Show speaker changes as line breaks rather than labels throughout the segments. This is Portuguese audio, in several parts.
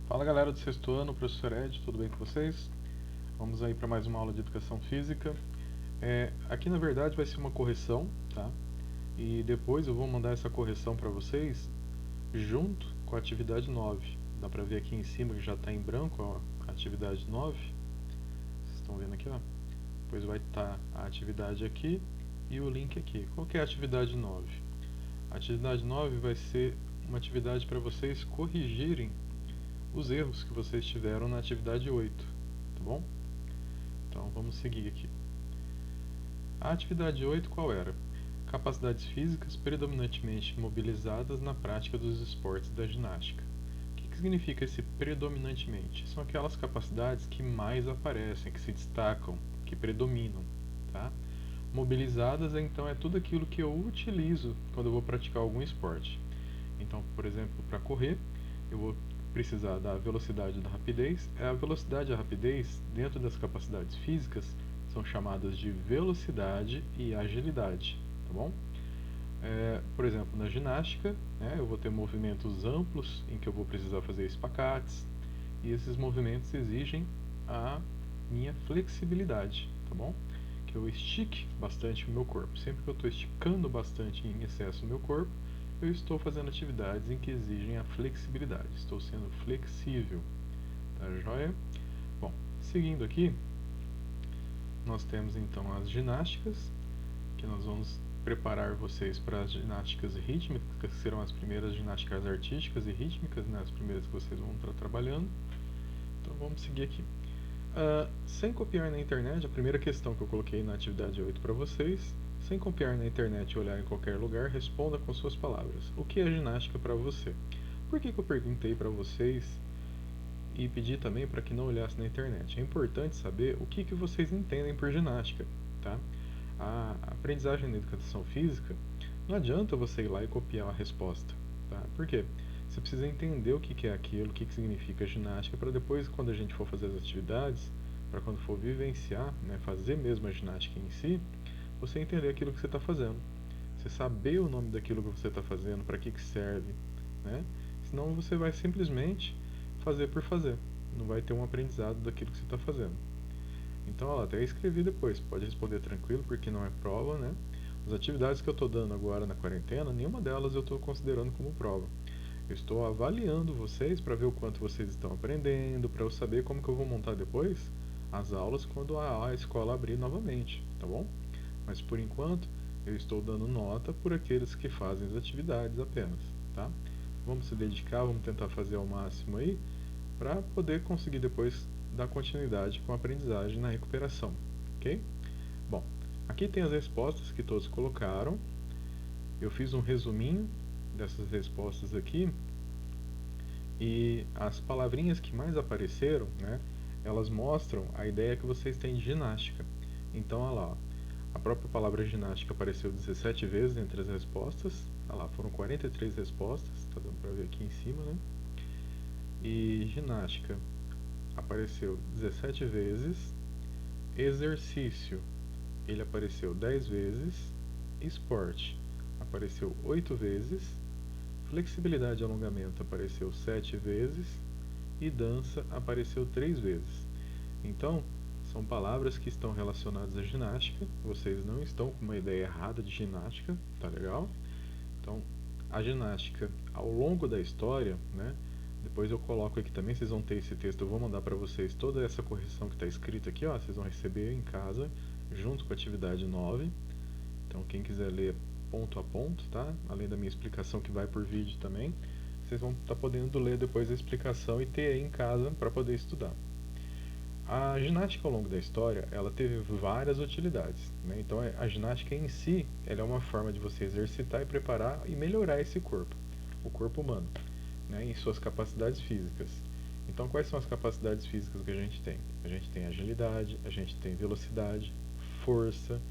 Fala galera do sexto ano, professor Ed, tudo bem com vocês? Vamos aí para mais uma aula de educação física. Aqui na verdade vai ser uma correção, tá? E depois eu vou mandar essa correção para vocês junto com a atividade 9. Dá para ver aqui em cima que já está em branco ó, a atividade 9. Vocês estão vendo aqui, ó? Depois vai estar a atividade aqui e o link aqui. Qual que é a atividade 9? A atividade 9 vai ser uma atividade para vocês corrigirem os erros que vocês tiveram na atividade 8, tá bom? Então vamos seguir aqui. A atividade 8 qual era? Capacidades físicas predominantemente mobilizadas na prática dos esportes da ginástica. O que significa esse predominantemente? São aquelas capacidades que mais aparecem, que se destacam, que predominam, tá? Mobilizadas então é tudo aquilo que eu utilizo quando eu vou praticar algum esporte. Então, por exemplo, para correr, eu vou precisar da velocidade e da rapidez. A velocidade e a rapidez, dentro das capacidades físicas, são chamadas de velocidade e agilidade, tá bom? Por exemplo, na ginástica, né, eu vou ter movimentos amplos em que eu vou precisar fazer espacates, e esses movimentos exigem a minha flexibilidade, tá bom? Que eu estique bastante o meu corpo. Sempre que eu estou esticando bastante em excesso o meu corpo, eu estou fazendo atividades em que exigem a flexibilidade. Estou sendo flexível, tá joia? Bom, seguindo aqui, nós temos então as ginásticas, que nós vamos preparar vocês para as ginásticas rítmicas, que serão as primeiras ginásticas artísticas e rítmicas, né, as primeiras que vocês vão estar trabalhando. Então vamos seguir aqui. Sem copiar na internet, a primeira questão que eu coloquei na atividade 8 para vocês, sem copiar na internet e olhar em qualquer lugar, responda com suas palavras. O que é ginástica para você? Por que eu perguntei para vocês e pedi também para que não olhasse na internet? É importante saber o que vocês entendem por ginástica, tá? A aprendizagem na educação física, não adianta você ir lá e copiar a resposta, tá? Por quê? Você precisa entender o que é aquilo, o que significa ginástica, para depois, quando a gente for fazer as atividades, para quando for vivenciar, né, fazer mesmo a ginástica em si, você entender aquilo que você está fazendo. Você saber o nome daquilo que você está fazendo, para que serve, né? Senão você vai simplesmente fazer por fazer. Não vai ter um aprendizado daquilo que você está fazendo. Então, ó, até escrevi depois, pode responder tranquilo, porque não é prova, né? As atividades que eu estou dando agora na quarentena, nenhuma delas eu estou considerando como prova. Eu estou avaliando vocês para ver o quanto vocês estão aprendendo, para eu saber como que eu vou montar depois as aulas quando a escola abrir novamente, tá bom? Mas por enquanto, eu estou dando nota por aqueles que fazem as atividades apenas, tá? Vamos se dedicar, vamos tentar fazer ao máximo aí, para poder conseguir depois dar continuidade com a aprendizagem na recuperação, ok? Bom, aqui tem as respostas que todos colocaram. Eu fiz um resuminho dessas respostas aqui e as palavrinhas que mais apareceram, né, elas mostram a ideia que vocês têm de ginástica. Então, olha lá, a própria palavra ginástica apareceu 17 vezes entre as respostas. Olha lá, foram 43 respostas, está dando para ver aqui em cima, né? E ginástica apareceu 17 vezes, exercício ele apareceu 10 vezes, esporte apareceu 8 vezes, flexibilidade e alongamento apareceu 7 vezes e dança apareceu 3 vezes. Então, são palavras que estão relacionadas à ginástica, vocês não estão com uma ideia errada de ginástica, tá legal? Então, a ginástica ao longo da história, né? Depois eu coloco aqui também, vocês vão ter esse texto, eu vou mandar para vocês toda essa correção que está escrita aqui, ó, vocês vão receber em casa, junto com a atividade 9. Então quem quiser ler ponto a ponto, tá? Além da minha explicação que vai por vídeo também, vocês vão estar podendo ler depois a explicação e ter aí em casa para poder estudar. A ginástica ao longo da história, ela teve várias utilidades, né? Então a ginástica em si, ela é uma forma de você exercitar e preparar e melhorar esse corpo, o corpo humano, né, em suas capacidades físicas. Então, quais são as capacidades físicas que a gente tem? A gente tem agilidade, a gente tem velocidade, força,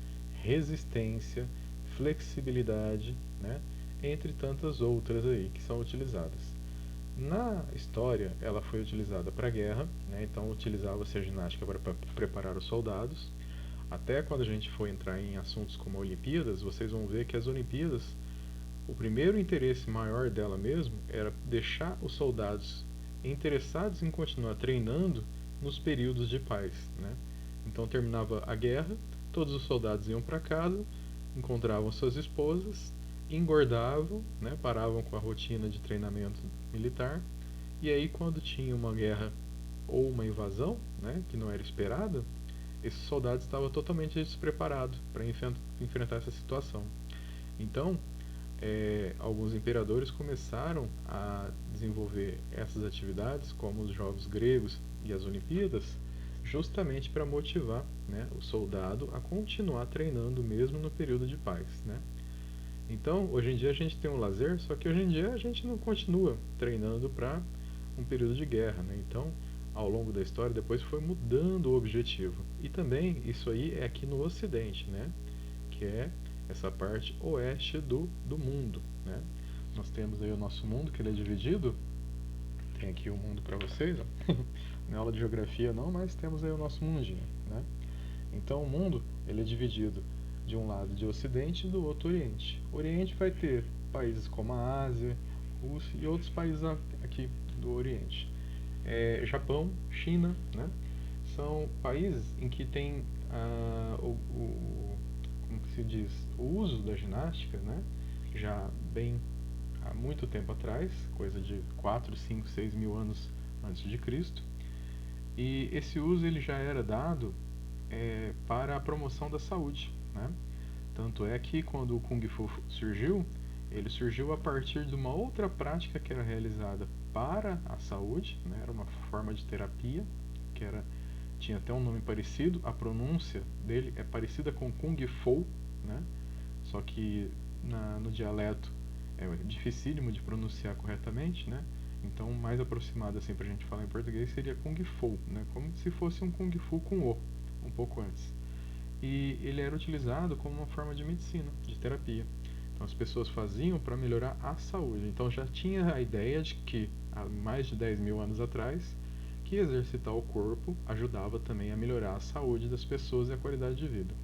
resistência, flexibilidade, né, entre tantas outras aí que são utilizadas. Na história, ela foi utilizada para a guerra, né, então utilizava-se a ginástica para preparar os soldados. Até quando a gente for entrar em assuntos como Olimpíadas, vocês vão ver que as Olimpíadas, o primeiro interesse maior dela mesmo era deixar os soldados interessados em continuar treinando nos períodos de paz, né? Então terminava a guerra, todos os soldados iam para casa, encontravam suas esposas, engordavam, né? Paravam com a rotina de treinamento militar, e aí quando tinha uma guerra ou uma invasão, né, que não era esperada, esses soldados estavam totalmente despreparados para enfrentar essa situação. Então, alguns imperadores começaram a desenvolver essas atividades, como os Jogos Gregos e as Olimpíadas, justamente para motivar, né, o soldado a continuar treinando mesmo no período de paz, né? Então, hoje em dia a gente tem um lazer, só que hoje em dia a gente não continua treinando para um período de guerra, né? Então, ao longo da história, depois foi mudando o objetivo. E também isso aí é aqui no Ocidente, né? Que é essa parte oeste do mundo, né? Nós temos aí o nosso mundo, que ele é dividido. Tem aqui o mundo para vocês, ó. Não é aula de geografia não, mas temos aí o nosso mundinho, né? Então o mundo, ele é dividido de um lado de Ocidente e do outro Oriente. O Oriente vai ter países como a Ásia, Rússia e outros países aqui do Oriente. Japão, China, né? São países em que tem como que se diz, o uso da ginástica, né? Já bem há muito tempo atrás, coisa de 4, 5, 6 mil anos antes de Cristo. E esse uso ele já era dado para a promoção da saúde, né? Tanto é que quando o Kung Fu surgiu, ele surgiu a partir de uma outra prática que era realizada para a saúde, né? Era uma forma de terapia que tinha até um nome parecido, a pronúncia dele é parecida com Kung Fu, né? Só que no dialeto é dificílimo de pronunciar corretamente, né? Então, mais aproximado assim para a gente falar em português seria Kung Fu, né? Como se fosse um Kung Fu com O, um pouco antes. E ele era utilizado como uma forma de medicina, de terapia. Então, as pessoas faziam para melhorar a saúde. Então, já tinha a ideia de que, há mais de 10 mil anos atrás, que exercitar o corpo ajudava também a melhorar a saúde das pessoas e a qualidade de vida.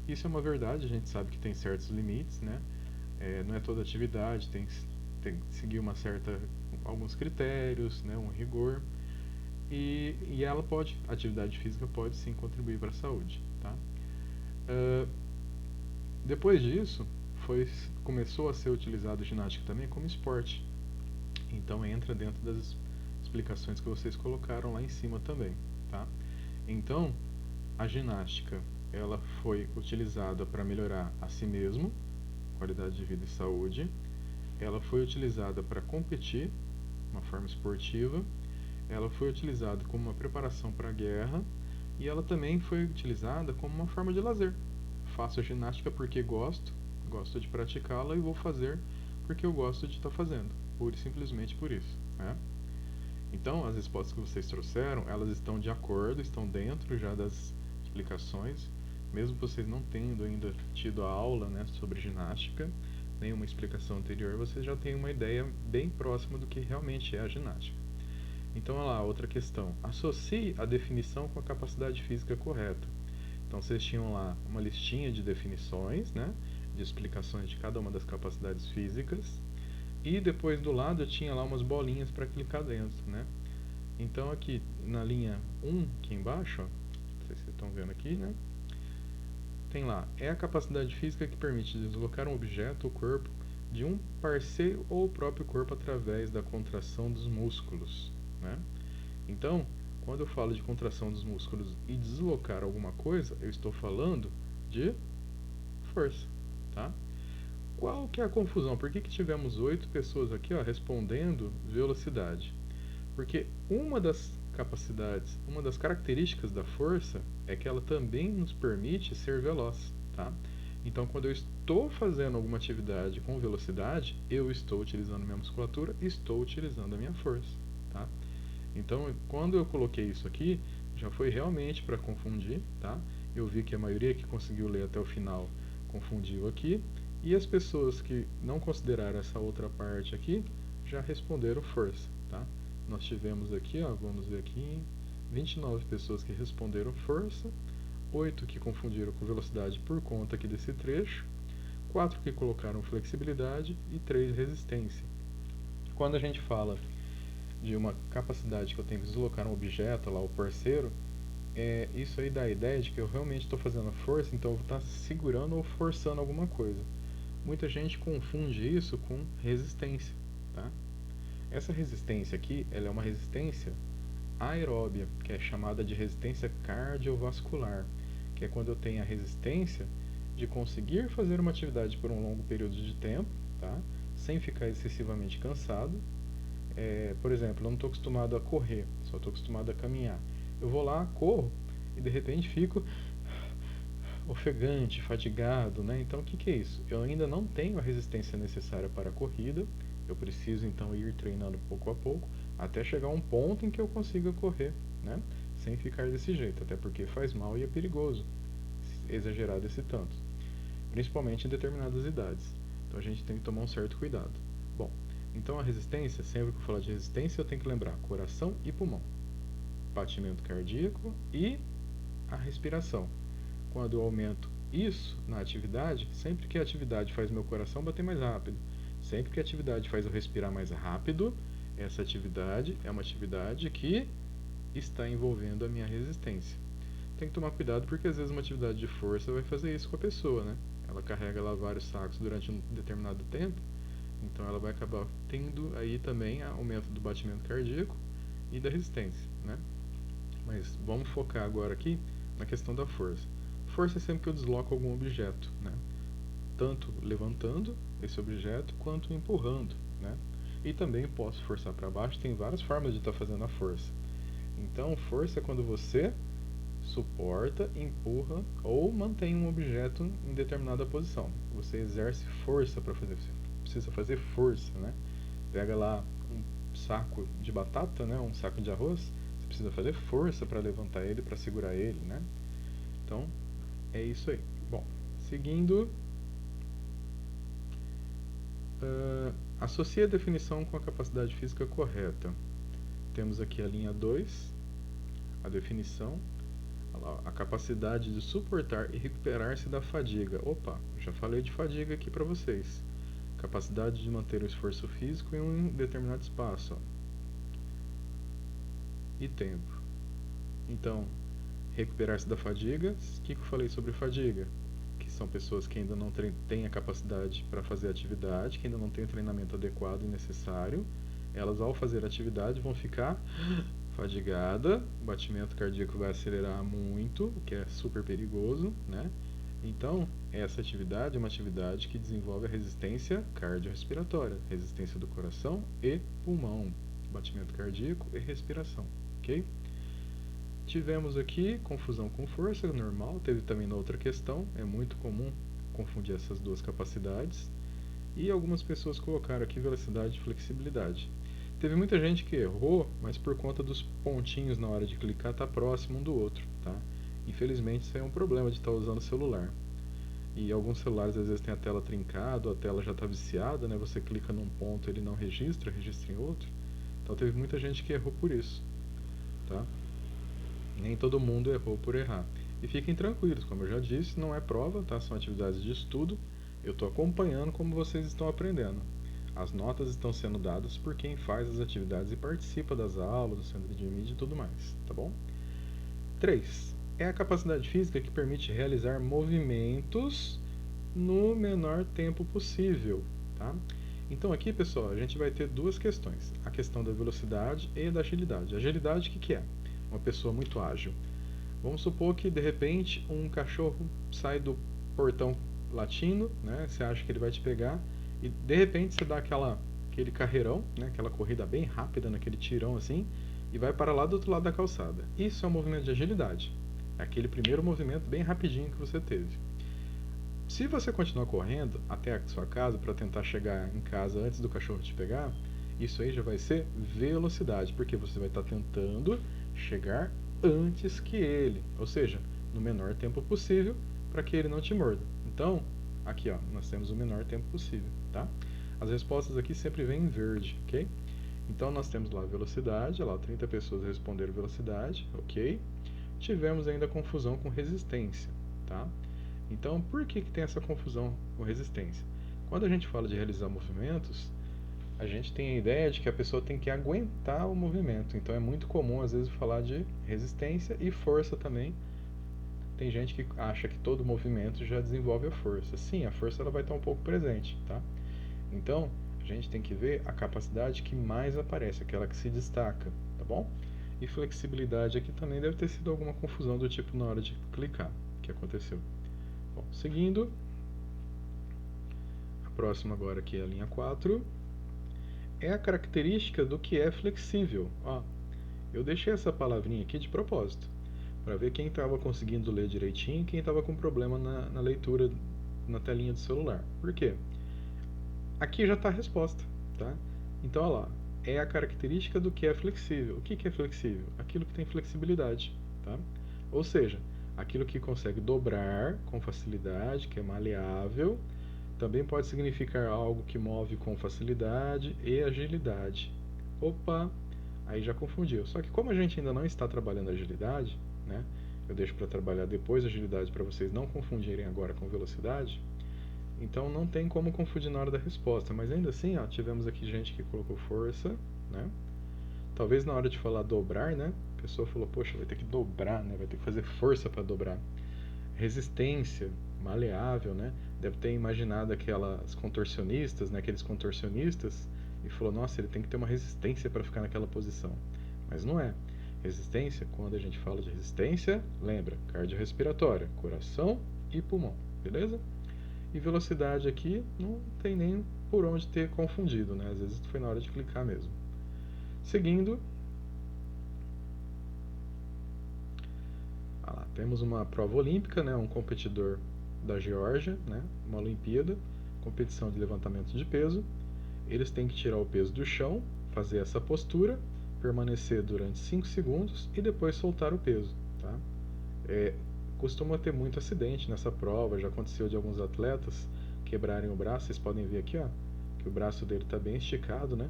Isso é uma verdade, a gente sabe que tem certos limites, né? Não é toda atividade, tem que seguir alguns critérios, né? Um rigor. E a atividade física pode sim contribuir para a saúde, tá? Depois disso, começou a ser utilizado a ginástica também como esporte. Então entra dentro das explicações que vocês colocaram lá em cima também, tá? Então, a ginástica, ela foi utilizada para melhorar a si mesmo, qualidade de vida e saúde. Ela foi utilizada para competir, uma forma esportiva. Ela foi utilizada como uma preparação para a guerra. E ela também foi utilizada como uma forma de lazer. Faço a ginástica porque gosto de praticá-la e vou fazer porque eu gosto de estar fazendo, pura e simplesmente por isso, né? Então, as respostas que vocês trouxeram, elas estão de acordo, estão dentro já das explicações, mesmo vocês não tendo ainda tido a aula, né, sobre ginástica, nenhuma explicação anterior, vocês já têm uma ideia bem próxima do que realmente é a ginástica. Então, olha lá, outra questão. Associe a definição com a capacidade física correta. Então, vocês tinham lá uma listinha de definições, né, de explicações de cada uma das capacidades físicas. E depois do lado eu tinha lá umas bolinhas para clicar dentro, né? Então aqui na linha 1, aqui embaixo, ó, não sei se vocês estão vendo aqui, né? Tem lá, é a capacidade física que permite deslocar um objeto ou corpo de um parceiro ou o próprio corpo através da contração dos músculos, né? Então, quando eu falo de contração dos músculos e deslocar alguma coisa, eu estou falando de força, tá? Qual que é a confusão? Por que tivemos 8 pessoas aqui, ó, respondendo velocidade? Porque uma das capacidades, uma das características da força é que ela também nos permite ser veloz, tá? Então, quando eu estou fazendo alguma atividade com velocidade, eu estou utilizando minha musculatura, estou utilizando a minha força, tá? Então, quando eu coloquei isso aqui, já foi realmente para confundir, tá? Eu vi que a maioria que conseguiu ler até o final confundiu aqui, e as pessoas que não consideraram essa outra parte aqui já responderam força, tá? Nós tivemos aqui, ó, vamos ver aqui, 29 pessoas que responderam força, 8 que confundiram com velocidade por conta aqui desse trecho, 4 que colocaram flexibilidade e 3 resistência. Quando a gente fala de uma capacidade que eu tenho que deslocar um objeto, lá o parceiro, isso aí dá a ideia de que eu realmente estou fazendo força, então eu vou estar segurando ou forçando alguma coisa. Muita gente confunde isso com resistência, tá? Essa resistência aqui, ela é uma resistência aeróbia, que é chamada de resistência cardiovascular, que é quando eu tenho a resistência de conseguir fazer uma atividade por um longo período de tempo, tá? Sem ficar excessivamente cansado. Por exemplo, eu não estou acostumado a correr, só estou acostumado a caminhar. Eu vou lá, corro e de repente fico ofegante, fatigado, né? Então o que, que é isso? Eu ainda não tenho a resistência necessária para a corrida, eu preciso então ir treinando pouco a pouco, até chegar a um ponto em que eu consiga correr, né? Sem ficar desse jeito, até porque faz mal e é perigoso exagerar desse tanto, principalmente em determinadas idades. Então a gente tem que tomar um certo cuidado. Bom, então a resistência, sempre que eu falar de resistência, eu tenho que lembrar coração e pulmão, batimento cardíaco e a respiração. Quando eu aumento isso na atividade, sempre que a atividade faz meu coração bater mais rápido, sempre que a atividade faz eu respirar mais rápido, essa atividade é uma atividade que está envolvendo a minha resistência. Tem que tomar cuidado porque às vezes uma atividade de força vai fazer isso com a pessoa, né? Ela carrega lá vários sacos durante um determinado tempo, então ela vai acabar tendo aí também aumento do batimento cardíaco e da resistência, né? Mas vamos focar agora aqui na questão da força. Força é sempre que eu desloco algum objeto, né? Tanto levantando esse objeto quanto empurrando, né? E também posso forçar para baixo, tem várias formas de estar fazendo a força. Então, força é quando você suporta, empurra ou mantém um objeto em determinada posição. Você exerce força para fazer, você precisa fazer força, né? Pega lá um saco de batata, né? Um saco de arroz, você precisa fazer força para levantar ele, para segurar ele, né? Então, é isso aí. Bom, seguindo, associe a definição com a capacidade física correta. Temos aqui a linha 2, a definição, a capacidade de suportar e recuperar-se da fadiga. Opa, já falei de fadiga aqui para vocês. Capacidade de manter o esforço físico em um determinado espaço, ó, e tempo. Então, recuperar-se da fadiga, o que eu falei sobre fadiga? Que são pessoas que ainda não têm a capacidade para fazer atividade, que ainda não têm o treinamento adequado e necessário. Elas, ao fazer atividade, vão ficar fadigada, o batimento cardíaco vai acelerar muito, o que é super perigoso, né? Então, essa atividade é uma atividade que desenvolve a resistência cardiorrespiratória, resistência do coração e pulmão, batimento cardíaco e respiração, ok? Tivemos aqui confusão com força, normal, teve também na outra questão, é muito comum confundir essas duas capacidades. E algumas pessoas colocaram aqui velocidade e flexibilidade. Teve muita gente que errou, mas por conta dos pontinhos na hora de clicar tá próximo um do outro, tá? Infelizmente isso aí é um problema de estar usando o celular. E alguns celulares às vezes tem a tela trincada, a tela já está viciada, né? Você clica num ponto, ele não registra, registra em outro. Então teve muita gente que errou por isso, tá? Nem todo mundo errou por errar. E fiquem tranquilos, como eu já disse, não é prova, tá? São atividades de estudo. Eu estou acompanhando como vocês estão aprendendo. As notas estão sendo dadas por quem faz as atividades e participa das aulas, do centro de mídia e tudo mais, tá bom? 3. É a capacidade física que permite realizar movimentos no menor tempo possível, tá? Então aqui, pessoal, a gente vai ter duas questões, a questão da velocidade e da agilidade. Agilidade, o que é? Uma pessoa muito ágil. Vamos supor que de repente um cachorro sai do portão latindo, né? Você acha que ele vai te pegar e de repente você dá aquele carreirão, né? Aquela corrida bem rápida, naquele tirão assim, e vai para lá do outro lado da calçada. Isso é um movimento de agilidade. É aquele primeiro movimento bem rapidinho que você teve. Se você continuar correndo até a sua casa para tentar chegar em casa antes do cachorro te pegar, isso aí já vai ser velocidade, porque você vai estar tentando chegar antes que ele, ou seja, no menor tempo possível para que ele não te morda. Então, aqui ó, nós temos o menor tempo possível, tá? As respostas aqui sempre vêm em verde, ok? Então nós temos lá velocidade, olha lá, 30 pessoas responderam velocidade, ok? Tivemos ainda confusão com resistência, tá? Então, por que tem essa confusão com resistência? Quando a gente fala de realizar movimentos, a gente tem a ideia de que a pessoa tem que aguentar o movimento. Então é muito comum às vezes falar de resistência e força também. Tem gente que acha que todo movimento já desenvolve a força. Sim, a força ela vai estar um pouco presente, tá? Então, a gente tem que ver a capacidade que mais aparece, aquela que se destaca, tá bom? E flexibilidade aqui também deve ter sido alguma confusão do tipo na hora de clicar, que aconteceu. Bom, seguindo, a próxima agora aqui é a linha 4. É a característica do que é flexível. Ó, eu deixei essa palavrinha aqui de propósito, para ver quem estava conseguindo ler direitinho e quem estava com problema na leitura na telinha do celular. Por quê? Aqui já está a resposta, tá? Então, olha lá, é a característica do que é flexível. O que é flexível? Aquilo que tem flexibilidade, tá? Ou seja, aquilo que consegue dobrar com facilidade, que é maleável. Também pode significar algo que move com facilidade e agilidade. Opa, aí já confundiu. Só que como a gente ainda não está trabalhando agilidade, né? Eu deixo para trabalhar depois agilidade para vocês não confundirem agora com velocidade. Então não tem como confundir na hora da resposta, mas ainda assim, ó, tivemos aqui gente que colocou força, né? Talvez na hora de falar dobrar, né? A pessoa falou, poxa, vai ter que dobrar, né? Vai ter que fazer força para dobrar. Resistência, maleável, né? Deve ter imaginado aquelas contorcionistas, né? Aqueles contorcionistas e falou, nossa, ele tem que ter uma resistência para ficar naquela posição. Mas não é. Resistência, quando a gente fala de resistência, lembra, cardiorrespiratória, coração e pulmão, beleza? E velocidade aqui não tem nem por onde ter confundido, né? Às vezes foi na hora de clicar mesmo. Seguindo, lá, temos uma prova olímpica, né? Um competidor da Geórgia, né? Uma Olimpíada, competição de levantamento de peso. Eles têm que tirar o peso do chão, fazer essa postura, permanecer durante 5 segundos e depois soltar o peso, tá? Costuma ter muito acidente nessa prova, já aconteceu de alguns atletas quebrarem o braço, vocês podem ver aqui, ó, que o braço dele está bem esticado, né?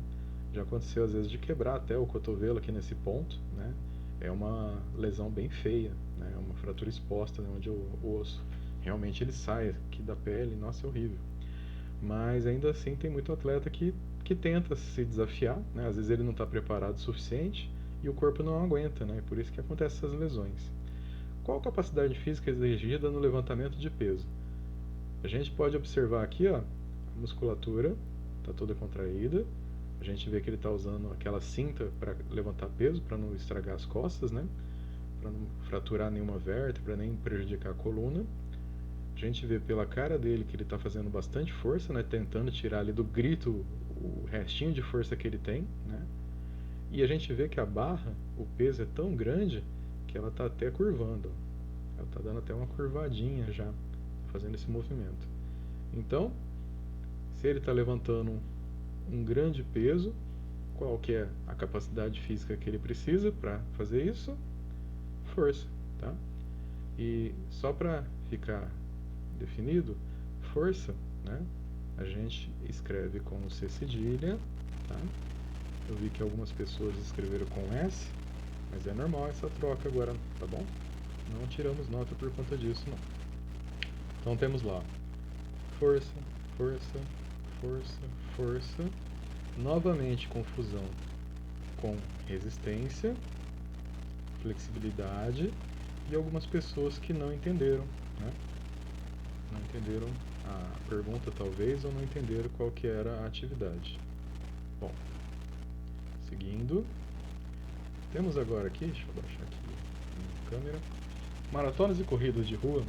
Já aconteceu às vezes de quebrar até o cotovelo aqui nesse ponto, né? É uma lesão bem feia, né? É uma fratura exposta, né? Onde o osso realmente ele sai aqui da pele, nossa, é horrível. Mas ainda assim tem muito atleta que tenta se desafiar, né? Às vezes ele não está preparado o suficiente e o corpo não aguenta, né? Por isso que acontecem essas lesões. Qual a capacidade física exigida no levantamento de peso? A gente pode observar aqui, ó, a musculatura está toda contraída. A gente vê que ele está usando aquela cinta para levantar peso, para não estragar as costas, né? Para não fraturar nenhuma vértebra, nem prejudicar a coluna. A gente vê pela cara dele que ele está fazendo bastante força, né? Tentando tirar ali do grito o restinho de força que ele tem, né? E a gente vê que a barra, o peso é tão grande que ela está até curvando. Ela está dando até uma curvadinha já, fazendo esse movimento. Então, se ele está levantando um grande peso, qual que é a capacidade física que ele precisa para fazer isso? Força, tá? E só para ficar definido, força, né? A gente escreve com C cedilha, tá? Eu vi que algumas pessoas escreveram com S, mas é normal essa troca agora, tá bom? Não tiramos nota por conta disso, não. Então temos lá força, força, força, força. Novamente confusão com resistência, flexibilidade e algumas pessoas que não entenderam, né? Não entenderam a pergunta talvez ou não entenderam qual que era a atividade. Bom, seguindo, temos agora aqui, deixa eu baixar aqui a câmera. Maratonas e corridas de rua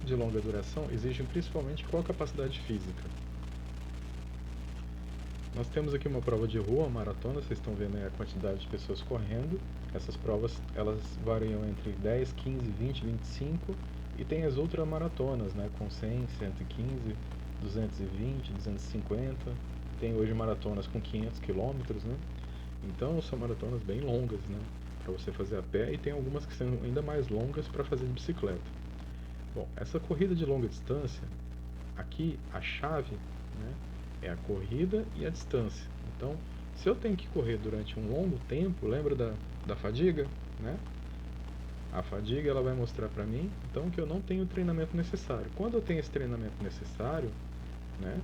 de longa duração exigem principalmente qual capacidade física? Nós temos aqui uma prova de rua, uma maratona, vocês estão vendo aí a quantidade de pessoas correndo. Essas provas, elas variam entre 10, 15, 20, 25 e tem as ultramaratonas, né, com 100, 115, 220, 250. Tem hoje maratonas com 500 quilômetros, né? Então são maratonas bem longas, né, para você fazer a pé, e tem algumas que são ainda mais longas para fazer de bicicleta. Bom, essa corrida de longa distância, aqui a chave, né, é a corrida e a distância. Então, se eu tenho que correr durante um longo tempo, lembra da fadiga, né? A fadiga ela vai mostrar para mim, então, que eu não tenho o treinamento necessário. Quando eu tenho esse treinamento necessário, né,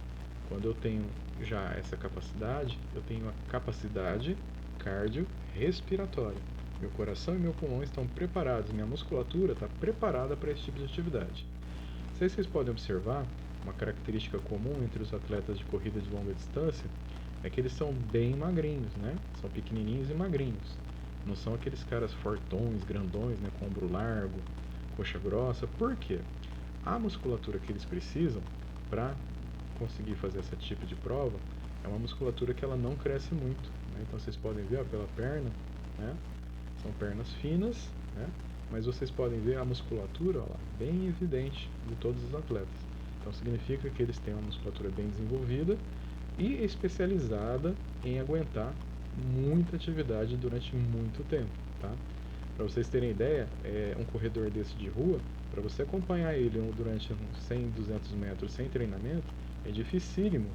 Quando eu tenho já essa capacidade, eu tenho a capacidade cardiorrespiratória. Meu coração e meu pulmão estão preparados, minha musculatura está preparada para esse tipo de atividade. Não sei se vocês podem observar, uma característica comum entre os atletas de corrida de longa distância é que eles são bem magrinhos, né? São pequenininhos e magrinhos. Não são aqueles caras fortões, grandões, né? Com ombro largo, coxa grossa. Por quê? A musculatura que eles precisam para conseguir fazer esse tipo de prova é uma musculatura que ela não cresce muito, né? Então vocês podem ver, ó, pela perna, né? São pernas finas, né? Mas vocês podem ver a musculatura, ó lá, bem evidente de todos os atletas. Então significa que eles têm uma musculatura bem desenvolvida e especializada em aguentar muita atividade durante muito tempo, tá? Para vocês terem ideia, um corredor desse de rua, para você acompanhar ele durante uns 100, 200 metros sem treinamento, é dificílimo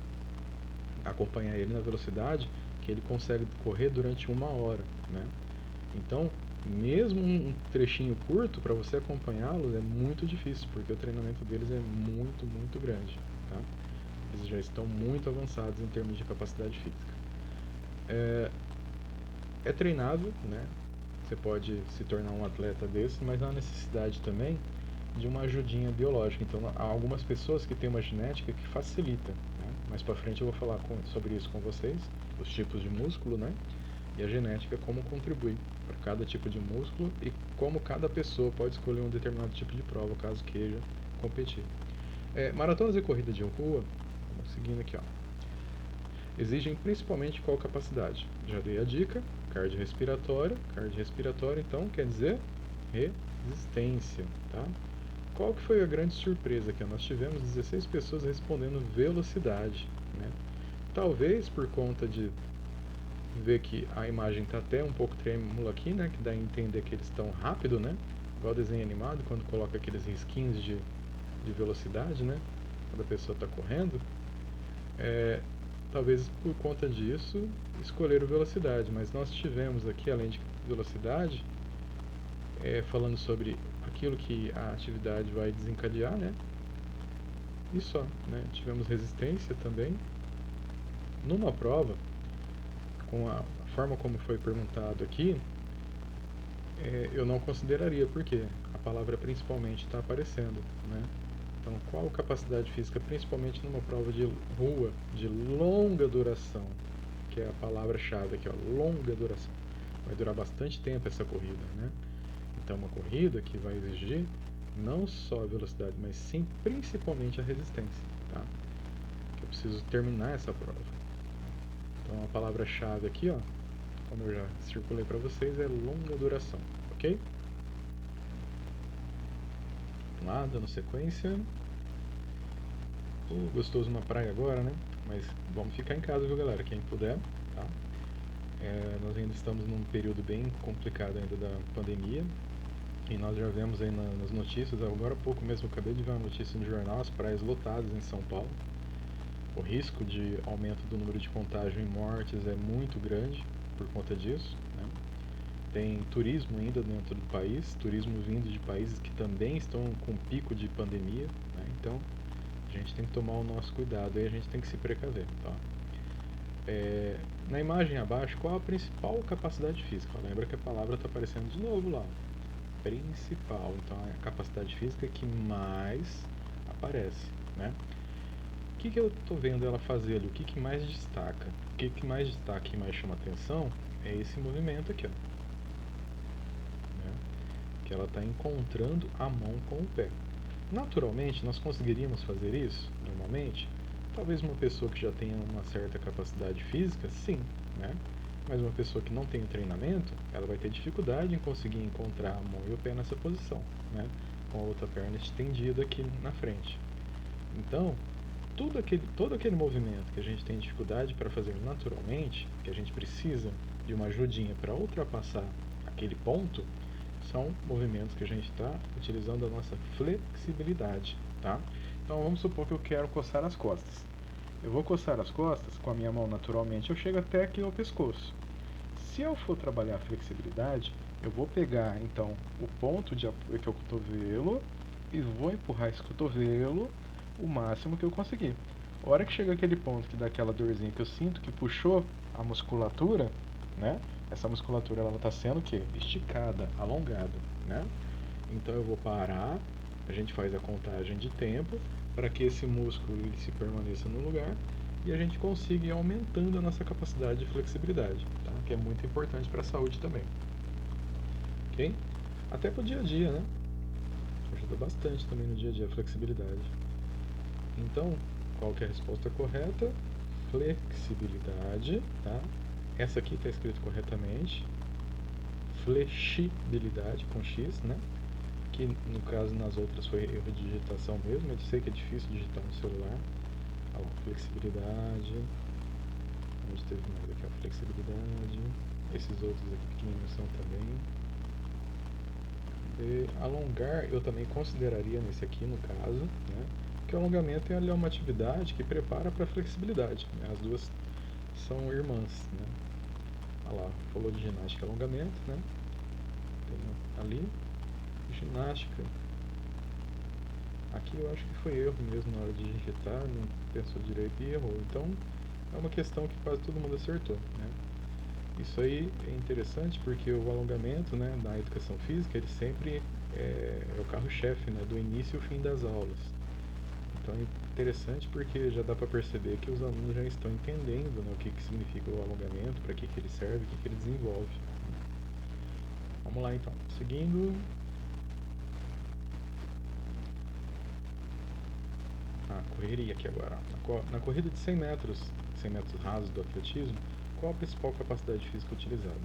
acompanhar ele na velocidade que ele consegue correr durante 1 hora, né? Então, mesmo um trechinho curto, para você acompanhá-los é muito difícil, porque o treinamento deles é muito, muito grande, tá? Eles já estão muito avançados em termos de capacidade física. É treinável, né? Você pode se tornar um atleta desse, mas há necessidade também de uma ajudinha biológica. Então, há algumas pessoas que têm uma genética que facilita, né? Mais para frente eu vou falar sobre isso com vocês, os tipos de músculo, né? E a genética como contribui para cada tipo de músculo e como cada pessoa pode escolher um determinado tipo de prova caso queira competir. Maratonas e corrida de rua, vamos seguindo aqui, ó, exigem principalmente qual capacidade? Já dei a dica, cardiorrespiratória. Cardiorrespiratória então quer dizer resistência, tá? Qual que foi a grande surpresa aqui? Nós tivemos 16 pessoas respondendo velocidade, né? Talvez por conta de ver que a imagem está até um pouco trêmula aqui, né? Que dá a entender que eles estão rápido, né? Igual desenho animado, quando coloca aqueles risquinhos de velocidade, né? Quando a pessoa está correndo. Talvez por conta disso escolheram velocidade, mas nós tivemos aqui, além de velocidade, falando sobre aquilo que a atividade vai desencadear, né? E só, né? Tivemos resistência também. Numa prova, com a forma como foi perguntado aqui, eu não consideraria, porque a palavra principalmente está aparecendo, né? Então, qual capacidade física, principalmente numa prova de rua, de longa duração, que é a palavra-chave aqui, ó, longa duração. Vai durar bastante tempo essa corrida, né? Então, uma corrida que vai exigir não só a velocidade, mas sim principalmente a resistência, tá? Que eu preciso terminar essa prova. Então, a palavra-chave aqui, ó, como eu já circulei para vocês, é longa duração, ok? Vamos lá, dando sequência. Gostoso uma praia agora, né? Mas vamos ficar em casa, viu, galera? Quem puder, tá? Nós ainda estamos num período bem complicado ainda da pandemia. E nós já vemos aí nas notícias, agora há pouco mesmo, eu acabei de ver uma notícia no jornal, as praias lotadas em São Paulo. O risco de aumento do número de contágio e mortes é muito grande por conta disso, né? Tem turismo ainda dentro do país, turismo vindo de países que também estão com pico de pandemia, né? Então, a gente tem que tomar o nosso cuidado e a gente tem que se precaver, tá? Na imagem abaixo, qual a principal capacidade física? Lembra que a palavra está aparecendo de novo lá. Principal, então é a capacidade física que mais aparece, né? O que eu estou vendo ela fazer ali? O que mais destaca? O que mais destaca e mais chama atenção é esse movimento aqui, ó, né? Que ela está encontrando a mão com o pé. Naturalmente, nós conseguiríamos fazer isso, normalmente? Talvez uma pessoa que já tenha uma certa capacidade física, sim, né? Mas uma pessoa que não tem treinamento, ela vai ter dificuldade em conseguir encontrar a mão e o pé nessa posição, né? Com a outra perna estendida aqui na frente. Então, todo aquele movimento que a gente tem dificuldade para fazer naturalmente, que a gente precisa de uma ajudinha para ultrapassar aquele ponto, são movimentos que a gente está utilizando a nossa flexibilidade, tá? Então vamos supor que eu quero coçar as costas. Eu vou coçar as costas com a minha mão naturalmente, eu chego até aqui ao pescoço. Se eu for trabalhar a flexibilidade, eu vou pegar então o ponto de apoio que é o cotovelo e vou empurrar esse cotovelo o máximo que eu conseguir. A hora que chega aquele ponto que dá aquela dorzinha que eu sinto que puxou a musculatura, né? Essa musculatura ela está sendo o quê? Esticada, alongada, né? Então eu vou parar, a gente faz a contagem de tempo para que esse músculo ele se permaneça no lugar e a gente consiga ir aumentando a nossa capacidade de flexibilidade, tá? Que é muito importante para a saúde também. Ok? Até para o dia a dia, né? Ajuda bastante também no dia a dia a flexibilidade. Então, qual que é a resposta correta? Flexibilidade, tá? Essa aqui está escrito corretamente. Flexibilidade com X, né? Que no caso nas outras foi erro de digitação mesmo, eu sei que é difícil digitar no celular. Ó, flexibilidade. Onde teve mais aqui, ó, flexibilidade. Esses outros aqui pequenininhos são também. E alongar eu também consideraria nesse aqui no caso, né? Porque o alongamento é uma atividade que prepara para a flexibilidade, né? As duas são irmãs, né? Olha lá, falou de ginástica e alongamento, né? Tem ali, ginástica. Aqui eu acho que foi erro mesmo na hora de digitar, não pensou direito e errou. Então é uma questão que quase todo mundo acertou, né? Isso aí é interessante porque o alongamento, né, na educação física, ele sempre é o carro-chefe, né, do início e o fim das aulas. Então é interessante porque já dá para perceber que os alunos já estão entendendo, né, o que significa o alongamento, para que ele serve, o que ele desenvolve. Vamos lá então, seguindo. Correria aqui agora. Na corrida de 100 metros rasos do atletismo, qual a principal capacidade física utilizada?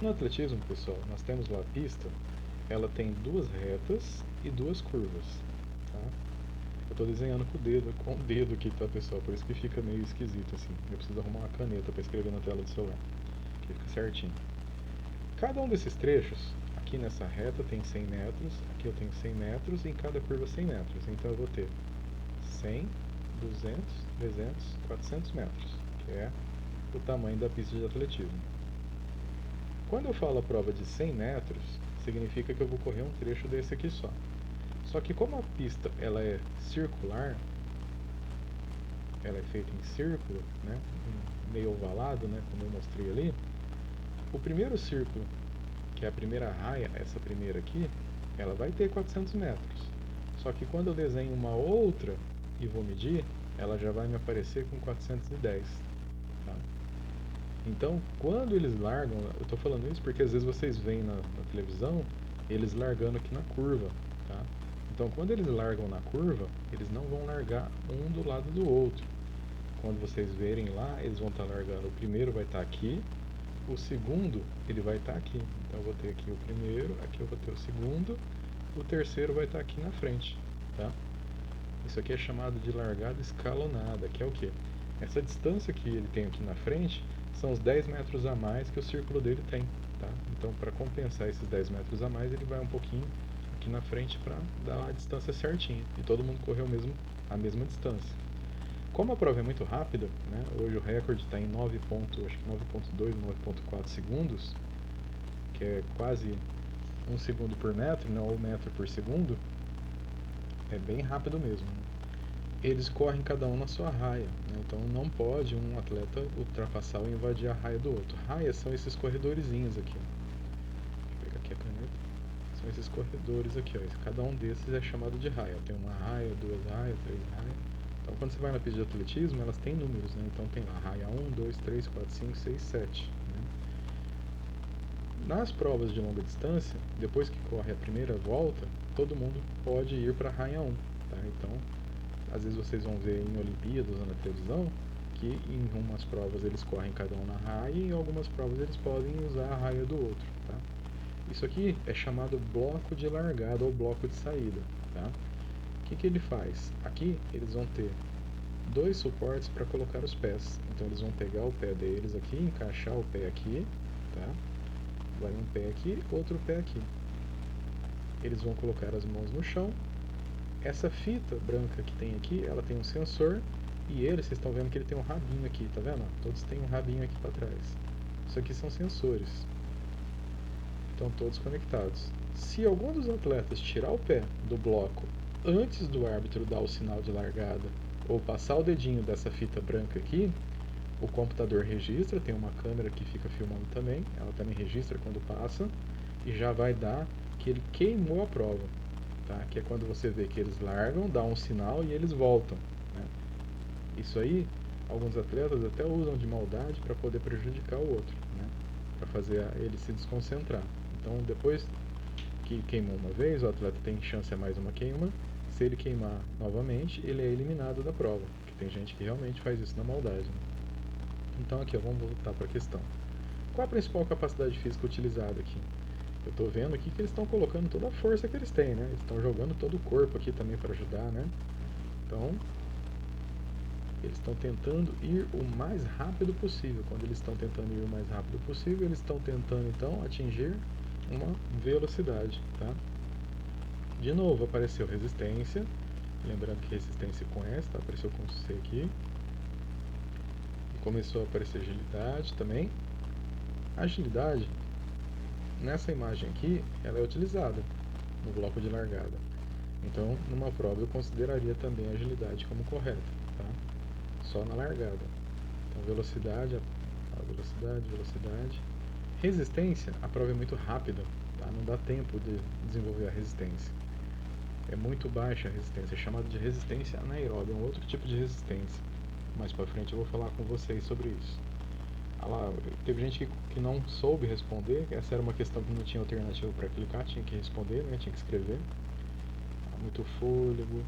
No atletismo, pessoal, nós temos lá a pista, ela tem duas retas e duas curvas, tá? Eu estou desenhando com o dedo aqui, tá, pessoal? Por isso que fica meio esquisito assim. Eu preciso arrumar uma caneta para escrever na tela do celular, que fica certinho. Cada um desses trechos, aqui nessa reta tem 100 metros, aqui eu tenho 100 metros e em cada curva 100 metros. Então eu vou ter 100, 200, 300, 400 metros, que é o tamanho da pista de atletismo. Quando eu falo a prova de 100 metros, significa que eu vou correr um trecho desse aqui só. Só que como a pista ela é circular, ela é feita em círculo, né, meio ovalado, né, como eu mostrei ali, o primeiro círculo, que é a primeira raia, essa primeira aqui, ela vai ter 400 metros. Só que quando eu desenho uma outra e vou medir, ela já vai me aparecer com 410. Tá? Então, quando eles largam, eu estou falando isso porque às vezes vocês veem na televisão eles largando aqui na curva. Tá? Então, quando eles largam na curva, eles não vão largar um do lado do outro. Quando vocês verem lá, eles vão estar largando. O primeiro vai estar aqui, o segundo ele vai estar aqui. Então, eu vou ter aqui o primeiro, aqui eu vou ter o segundo, o terceiro vai estar aqui na frente. Tá? Isso aqui é chamado de largada escalonada, que é o quê? Essa distância que ele tem aqui na frente são os 10 metros a mais que o círculo dele tem. Tá? Então, para compensar esses 10 metros a mais, ele vai um pouquinho aqui na frente para dar a distância certinha. E todo mundo correu a mesma distância. Como a prova é muito rápida, né? Hoje o recorde está em 9.2, 9.4 segundos, que é quase 1 segundo por metro, não 1 metro por segundo, é bem rápido mesmo. Eles correm cada um na sua raia, né? Então não pode um atleta ultrapassar ou invadir a raia do outro. Raias são esses corredorzinhos aqui. Vou pegar aqui a caneta. São esses corredores aqui, ó. Cada um desses é chamado de raia. Tem uma raia, duas raias, três raias. Então quando você vai na pista de atletismo, elas têm números, né? Então tem lá raia 1, 2, 3, 4, 5, 6, 7. Né? Nas provas de longa distância, depois que corre a primeira volta, todo mundo pode ir para a raia 1. Tá? Então, às vezes vocês vão ver em Olimpíadas ou na televisão que em umas provas eles correm cada um na raia e em algumas provas eles podem usar a raia do outro. Tá? Isso aqui é chamado bloco de largada ou bloco de saída. Tá? O que ele faz? Aqui eles vão ter dois suportes para colocar os pés. Então eles vão pegar o pé deles aqui, encaixar o pé aqui, tá? Vai um pé aqui, outro pé aqui. Eles vão colocar as mãos no chão. Essa fita branca que tem aqui, ela tem um sensor e vocês estão vendo que ele tem um rabinho aqui, tá vendo? Todos têm um rabinho aqui para trás. Isso aqui são sensores. Estão todos conectados. Se algum dos atletas tirar o pé do bloco antes do árbitro dar o sinal de largada ou passar o dedinho dessa fita branca aqui, o computador registra, tem uma câmera que fica filmando também, ela também registra quando passa, e já vai dar que ele queimou a prova, tá? Que é quando você vê que eles largam, dá um sinal e eles voltam, né? Isso aí, alguns atletas até usam de maldade para poder prejudicar o outro, né? Para fazer ele se desconcentrar. Então, depois que queimou uma vez, o atleta tem chance a mais uma queima. Se ele queimar novamente, ele é eliminado da prova, porque tem gente que realmente faz isso na maldade, né? Então aqui, ó, vamos voltar para a questão. Qual a principal capacidade física utilizada aqui? Eu estou vendo aqui que eles estão colocando toda a força que eles têm, né? Eles estão jogando todo o corpo aqui também para ajudar, né? Então, eles estão tentando ir o mais rápido possível. Quando eles estão tentando ir o mais rápido possível, eles estão tentando então atingir uma velocidade, tá? De novo apareceu resistência, lembrando que resistência com S, tá? Apareceu com C aqui. E começou a aparecer agilidade também. A agilidade, nessa imagem aqui, ela é utilizada no bloco de largada. Então, numa prova eu consideraria também a agilidade como correta, tá? Só na largada. Então, velocidade. Resistência, a prova é muito rápida, tá? Não dá tempo de desenvolver a resistência. É muito baixa a resistência, é chamada de resistência anaeróbica, é um outro tipo de resistência. Mais pra frente eu vou falar com vocês sobre isso. Ah lá, teve gente que não soube responder, essa era uma questão que não tinha alternativa para clicar, tinha que responder, né? Tinha que escrever. Muito fôlego,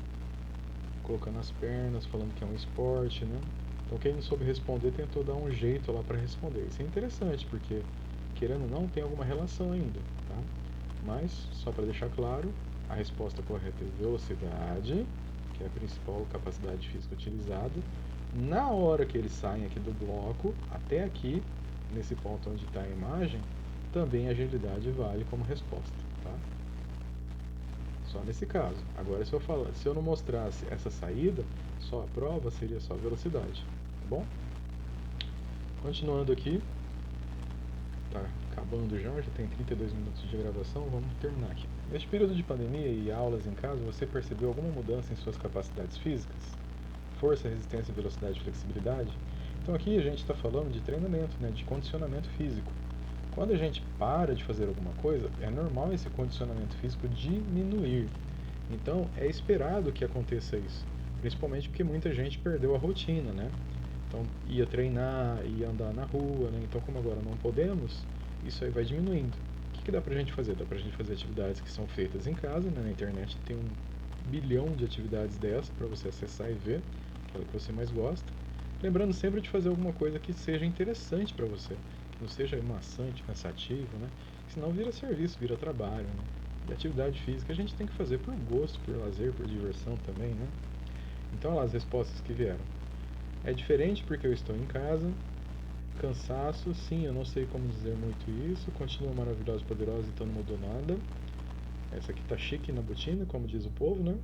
colocando as pernas, falando que é um esporte, né? Então quem não soube responder tentou dar um jeito lá para responder. Isso é interessante, porque querendo ou não tem alguma relação ainda, tá? Mas, só para deixar claro, a resposta correta é velocidade, que é a principal capacidade física utilizada. Na hora que eles saem aqui do bloco, até aqui, nesse ponto onde está a imagem, também a agilidade vale como resposta, tá? Só nesse caso. Agora, se eu não mostrasse essa saída, só a prova seria só velocidade, tá bom? Continuando aqui, tá acabando já tem 32 minutos de gravação, vamos terminar aqui. Neste período de pandemia e aulas em casa, você percebeu alguma mudança em suas capacidades físicas? Força, resistência, velocidade e flexibilidade? Então aqui a gente está falando de treinamento, né, de condicionamento físico. Quando a gente para de fazer alguma coisa, é normal esse condicionamento físico diminuir. Então é esperado que aconteça isso, principalmente porque muita gente perdeu a rotina, né? Então ia treinar, ia andar na rua, né? Então como agora não podemos, isso aí vai diminuindo. O que dá pra gente fazer? Dá pra gente fazer atividades que são feitas em casa, né? Na internet tem 1 bilhão de atividades dessas para você acessar e ver, aquela que você mais gosta. Lembrando sempre de fazer alguma coisa que seja interessante para você, que não seja maçante, cansativo, né? Senão vira serviço, vira trabalho, né? E atividade física a gente tem que fazer por gosto, por lazer, por diversão também, né? Então, olha lá as respostas que vieram. É diferente porque eu estou em casa. Cansaço, sim, eu não sei como dizer muito isso. Continua maravilhosa e poderosa, então não mudou nada. Essa aqui tá chique na botina, como diz o povo, né?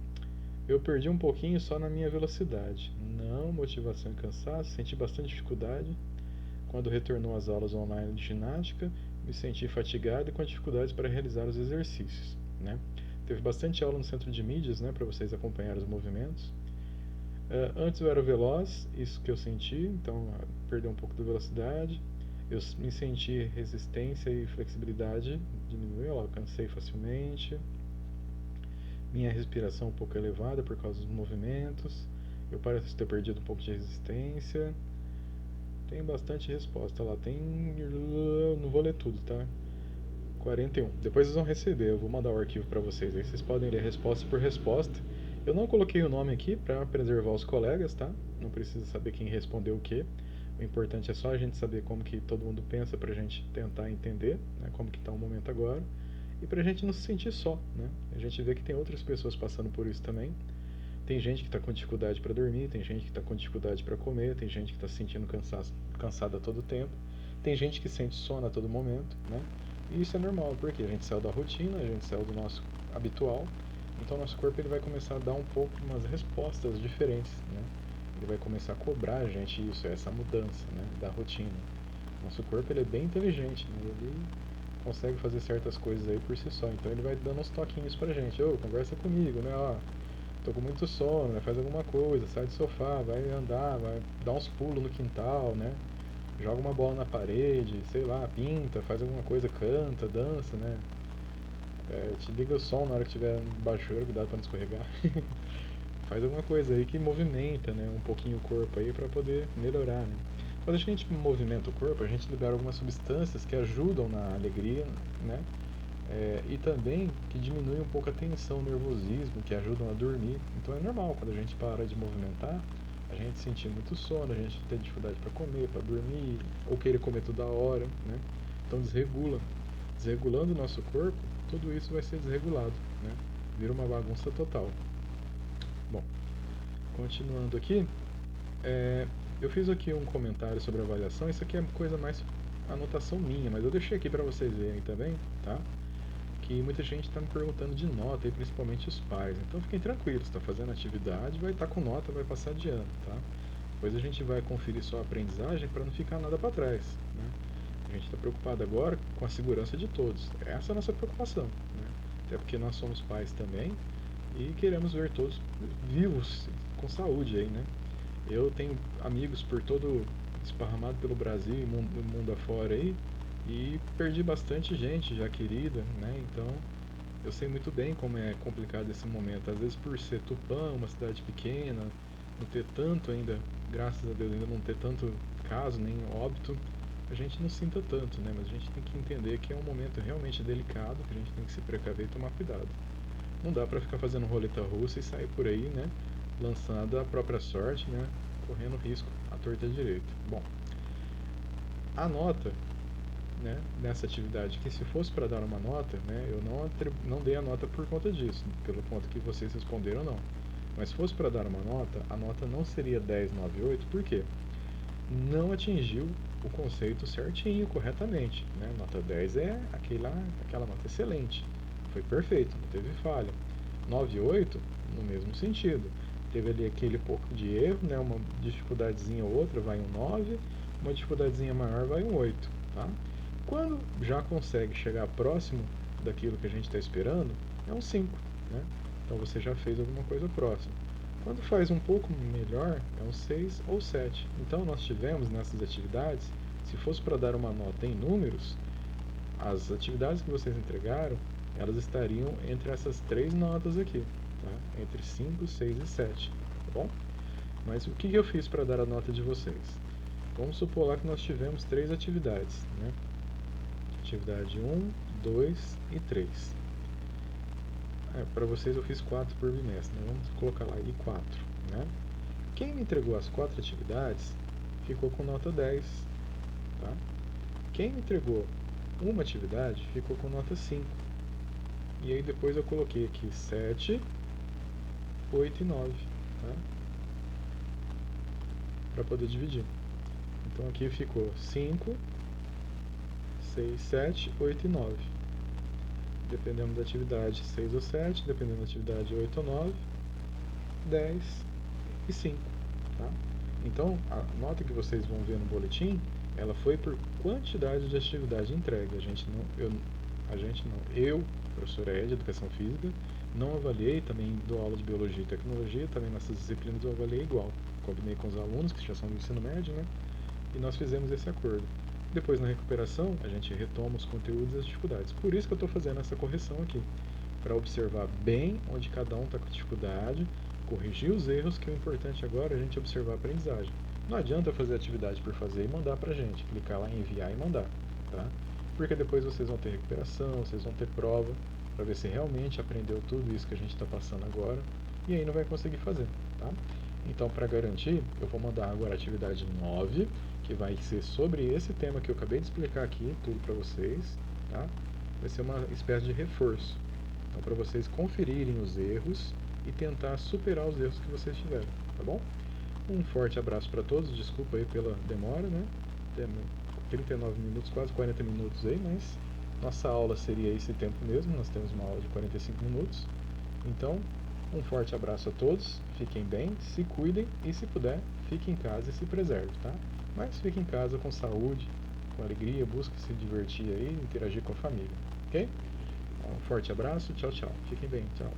Eu perdi um pouquinho só na minha velocidade. Não, motivação e cansaço, senti bastante dificuldade. Quando retornou às aulas online de ginástica, me senti fatigado e com dificuldades para realizar os exercícios, né? Teve bastante aula no centro de mídias, né, para vocês acompanharem os movimentos. Antes eu era veloz, isso que eu senti, então perdeu um pouco da velocidade. Eu me senti resistência e flexibilidade diminuiu, eu cansei facilmente. Minha respiração um pouco elevada por causa dos movimentos. Eu pareço ter perdido um pouco de resistência. Tem bastante resposta lá, tem... não vou ler tudo, tá? 41. Depois vocês vão receber, eu vou mandar o arquivo para vocês. Aí vocês podem ler resposta por resposta. Eu não coloquei o nome aqui para preservar os colegas, tá? Não precisa saber quem respondeu o que. O importante é só a gente saber como que todo mundo pensa pra gente tentar entender, né, como que tá o momento agora. E pra gente não se sentir só, né? A gente vê que tem outras pessoas passando por isso também. Tem gente que está com dificuldade para dormir, tem gente que está com dificuldade para comer, tem gente que está se sentindo cansada a todo tempo, tem gente que sente sono a todo momento, né? E isso é normal, porque a gente saiu da rotina, a gente saiu do nosso habitual, então nosso corpo ele vai começar a dar um pouco umas respostas diferentes, né? Ele vai começar a cobrar a gente isso, essa mudança, né, da rotina. Nosso corpo ele é bem inteligente, né? Ele consegue fazer certas coisas aí por si só, então ele vai dando uns toquinhos pra gente, ô, conversa comigo, né? Ó, tô com muito sono, né? Faz alguma coisa, sai do sofá, vai andar, vai dar uns pulos no quintal, né? Joga uma bola na parede, sei lá, pinta, faz alguma coisa, canta, dança, né? Te liga o som na hora que tiver baixo, cuidado pra não escorregar. Faz alguma coisa aí que movimenta, né, um pouquinho o corpo aí para poder melhorar, né? Quando a gente movimenta o corpo, a gente libera algumas substâncias que ajudam na alegria, né? E também que diminuem um pouco a tensão, o nervosismo, que ajudam a dormir. Então é normal quando a gente para de movimentar, a gente sentir muito sono, a gente ter dificuldade para comer, para dormir, ou querer comer toda hora, né? Então desregula. Desregulando o nosso corpo, tudo isso vai ser desregulado, né? Vira uma bagunça total. Bom, continuando aqui, eu fiz aqui um comentário sobre a avaliação. Isso aqui é coisa mais anotação minha, mas eu deixei aqui para vocês verem também, tá? Que muita gente está me perguntando de nota, e principalmente os pais. Então fiquem tranquilos, está fazendo atividade, vai estar com nota, vai passar de ano, tá? Depois a gente vai conferir só a aprendizagem para não ficar nada para trás, né? A gente está preocupado agora com a segurança de todos. Essa é a nossa preocupação, né? Até porque nós somos pais também e queremos ver todos vivos, com saúde aí, né? Eu tenho amigos por todo esparramado pelo Brasil e mundo afora aí e perdi bastante gente já querida, né? Então eu sei muito bem como é complicado esse momento. Às vezes por ser Tupã, uma cidade pequena, não ter tanto ainda, graças a Deus, ainda não ter tanto caso, nem óbito, a gente não sinta tanto, né? Mas a gente tem que entender que é um momento realmente delicado, que a gente tem que se precaver e tomar cuidado. Não dá pra ficar fazendo roleta russa e sair por aí, né? Lançando a própria sorte, né? Correndo risco à torta direita. Bom, a nota, né, nessa atividade, que se fosse para dar uma nota, né, eu não dei a nota por conta disso, pelo ponto que vocês responderam não. Mas se fosse para dar uma nota, a nota não seria 10, 9, 8, por quê? Não atingiu o conceito certinho, corretamente, né? Nota 10 é aquela nota excelente, foi perfeito, não teve falha. 9 e 8, no mesmo sentido. Teve ali aquele pouco de erro, né? Uma dificuldadezinha ou outra vai um 9, uma dificuldadezinha maior vai um 8, tá? Quando já consegue chegar próximo daquilo que a gente está esperando, é um 5, né? Então você já fez alguma coisa próxima. Quando faz um pouco melhor, é um 6 ou 7. Então nós tivemos nessas atividades, se fosse para dar uma nota em números, as atividades que vocês entregaram, elas estariam entre essas três notas aqui, tá? Entre 5, 6 e 7, tá bom? Mas o que eu fiz para dar a nota de vocês? Vamos supor lá que nós tivemos três atividades, né? Atividade 1, 2 e 3. Para vocês eu fiz 4 por bimestre, né? Vamos colocar lá aí 4, né? Quem me entregou as 4 atividades ficou com nota 10, tá? Quem me entregou uma atividade ficou com nota 5. E aí depois eu coloquei aqui 7, 8 e 9, tá? Para poder dividir. Então aqui ficou 5, 6, 7, 8 e 9. Dependendo da atividade 6 ou 7, dependendo da atividade 8 ou 9, 10 e 5, tá? Então a nota que vocês vão ver no boletim, ela foi por quantidade de atividade entregue. Eu, professor Ed, de Educação Física, não avaliei, também dou aula de Biologia e Tecnologia, também nessas disciplinas eu avaliei igual. Combinei com os alunos, que já são do ensino médio, né? E nós fizemos esse acordo. Depois, na recuperação, a gente retoma os conteúdos e as dificuldades. Por isso que eu estou fazendo essa correção aqui, para observar bem onde cada um está com dificuldade, corrigir os erros, que o importante agora é a gente observar a aprendizagem. Não adianta fazer atividade por fazer e mandar pra gente, clicar lá em enviar e mandar, tá? Porque depois vocês vão ter recuperação, vocês vão ter prova, para ver se realmente aprendeu tudo isso que a gente está passando agora, e aí não vai conseguir fazer, tá? Então, para garantir, eu vou mandar agora a atividade 9, que vai ser sobre esse tema que eu acabei de explicar aqui, tudo para vocês, tá? Vai ser uma espécie de reforço. Então, para vocês conferirem os erros e tentar superar os erros que vocês tiveram, tá bom? Um forte abraço para todos, desculpa aí pela demora, né? 39 minutos, quase 40 minutos aí, mas nossa aula seria esse tempo mesmo, nós temos uma aula de 45 minutos. Então, um forte abraço a todos, fiquem bem, se cuidem e, se puder, fiquem em casa e se preserve, tá? Mas fiquem em casa com saúde, com alegria, busque se divertir aí, interagir com a família, ok? Um forte abraço, tchau, tchau. Fiquem bem, tchau.